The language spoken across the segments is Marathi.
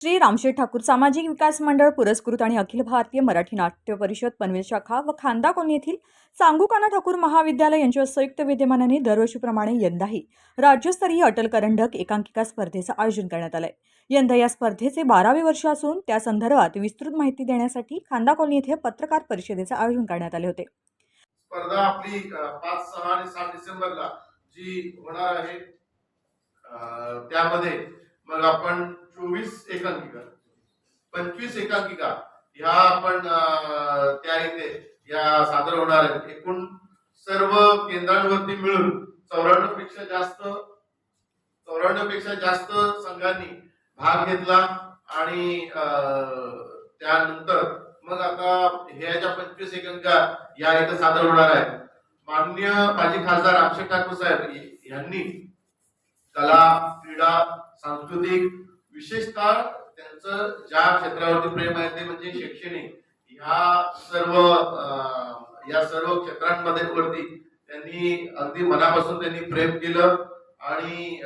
श्री रामशेठ ठाकूर सामाजिक विकास मंडळ पुरस्कृत आणि अखिल भारतीय मराठी नाट्य परिषद पनवेल शाखा व खांदा कॉलनी येथील सांगूकाना ठाकूर महाविद्यालय यांच्या संयुक्त विद्यमानाने दरवर्षीप्रमाणे यंदाही राज्यस्तरीय अटल करंडक एकांकिका स्पर्धेचं आयोजन करण्यात आलंय। यंदा या स्पर्धेचे 12वे वर्ष असून त्या संदर्भात विस्तृत माहिती देण्यासाठी खांदा कॉलनी येथे पत्रकार परिषदेचे आयोजन करण्यात आले होते। स्पर्धा आपली 5, 6 आणि 7 डिसेंबरला जी होणार आहे त्यामध्ये मग आपण 24 एकांकिका 25 एकांकिका ह्या आपण त्या इथे या सादर होणार आहेत। एकूण सर्व केंद्रांवरती मिळून 94 पेक्षा जास्त संघांनी भाग घेतला आणि त्यानंतर मग आता ह्या ज्या 25 एकांकिका या इथे सादर होणार आहेत। माननीय माजी खासदार रामशेठ ठाकूर साहेब यांनी कला, क्रीडा, सांस्कृतिक विशेषतः त्यांचं ज्या क्षेत्रावरती प्रेम आहे ते म्हणजे शैक्षणिक या सर्व क्षेत्रांमध्ये वरती त्यांनी अगदी मनापासून त्यांनी प्रेम केलं आणि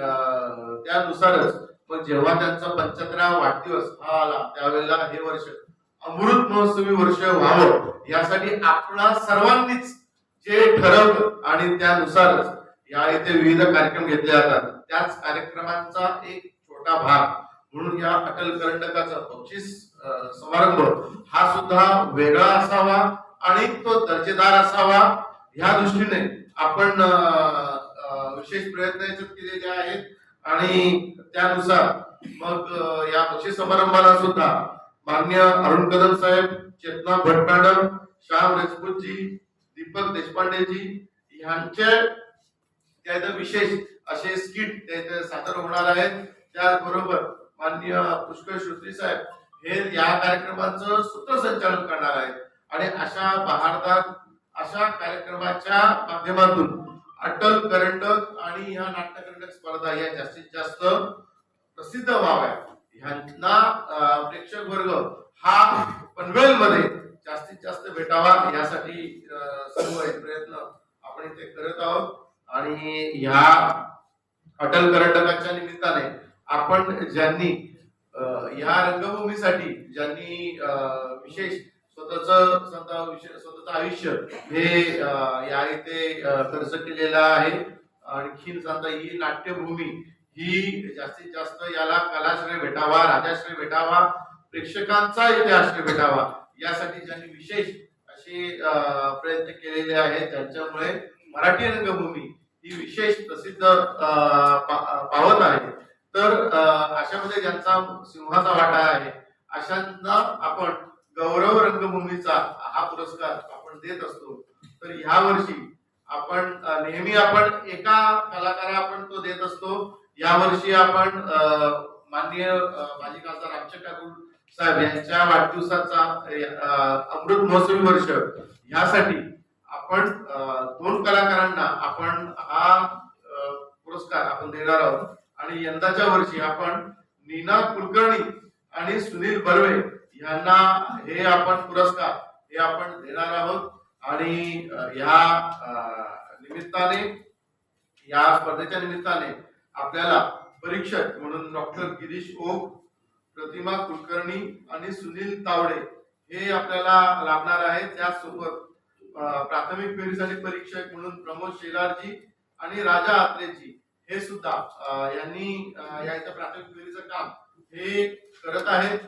त्यानुसारच मग जेव्हा त्यांचा 75वा वाढदिवस हा आला त्यावेळेला हे वर्ष अमृत महोत्सवी वर्ष व्हावं यासाठी आपणा सर्वांनीच जे ठरवलं आणि त्यानुसारच या इथे विविध कार्यक्रम घेतले जातात। त्याच कार्यक्रमांचा एक छोटा भाग म्हणून या अटल करंडकाचा बक्षीस समारंभ हा सुद्धा वेगळा असावा आणि तो दर्जेदार असावा ह्या दृष्टीने आपण विशेष प्रयत्न केलेले आहेत आणि त्यानुसार मग या बक्षीस समारंभाला सुद्धा माननीय अरुण कदम साहेब, चेतना भट मॅडम, श्याम राजपूतजी, दीपक देशपांडेजी यांचे विशेष असे स्किट ते सादर होणार आहेत। त्याचबरोबर माननीय पुष्कर श्रोत्री साहेब हे या कार्यक्रमाचं सूत्रसंचालन करणार आहेत आणि अशा बहारदार अशा कार्यक्रमाच्या माध्यमातून अटल करंडक आणि ह्या नाट्य करंडक स्पर्धा या जास्तीत जास्त प्रसिद्ध व्हाव्या ह्यांना प्रेक्षक वर्ग हा पनवेल मध्ये जास्तीत जास्त भेटावा यासाठी सर्व प्रयत्न आपण इथे करत आहोत। आणि ह्या अटल करंडकाच्या निमित्ताने आपण ज्यांनी या रंगभूमीसाठी ज्यांनी विशेष स्वतःचं आयुष्य हे या इथे खर्च केलेलं आहे। आणखीन सांगता ही नाट्यभूमी ही जास्तीत जास्त याला कलाश्रय भेटावा, राजाश्रय भेटावा, प्रेक्षकांचा इथे आश्रय भेटावा यासाठी ज्यांनी विशेष असे प्रयत्न केलेले आहेत त्यांच्यामुळे मराठी रंगभूमी ही विशेष प्रसिद्ध पावत आहे। तर अशामध्ये ज्यांचा सिंहाचा वाटा आहे अशांना आपण गौरव रंगभूमीचा हा पुरस्कार आपण देत असतो। तर ह्या वर्षी आपण नेहमी आपण एका कलाकाराला आपण तो देत असतो। या वर्षी आपण माननीय माजी खासदार रामशेठ ठाकूर साहेब यांच्या वाढदिवसाचा अमृत महोत्सवी वर्ष ह्यासाठी आपण 2 कलाकारांना आपण हा पुरस्कार आपण देणार आहोत आणि यंदाच्या वर्षी आपण नीना कुलकर्णी आणि सुनील बर्वे यांना हे आपण पुरस्कार हे आपण देणार आहोत। आणि या निमित्ताने या स्पर्धेच्या निमित्ताने आपल्याला परीक्षक म्हणून डॉक्टर गिरीश ओक, प्रतिमा कुलकर्णी आणि सुनील तावडे हे आपल्याला लाभणार आहेत। त्यासोबत प्राथमिक फेरीसाठी परीक्षक म्हणून प्रमोद शेलारजी आणि राजा आत्रेजी हे सुद्धा यांनी या इथं प्राथमिक फेरीचं काम हे करत आहेत।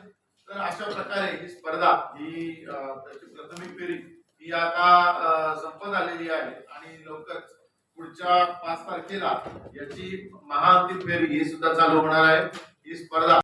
तर अशा प्रकारे ही स्पर्धा ही प्राथमिक फेरी ही आता संपत आलेली आहे आणि लवकरच पुढच्या 5 तारखेला याची महाअंतिम फेरी ही सुद्धा चालू होणार आहे। ही स्पर्धा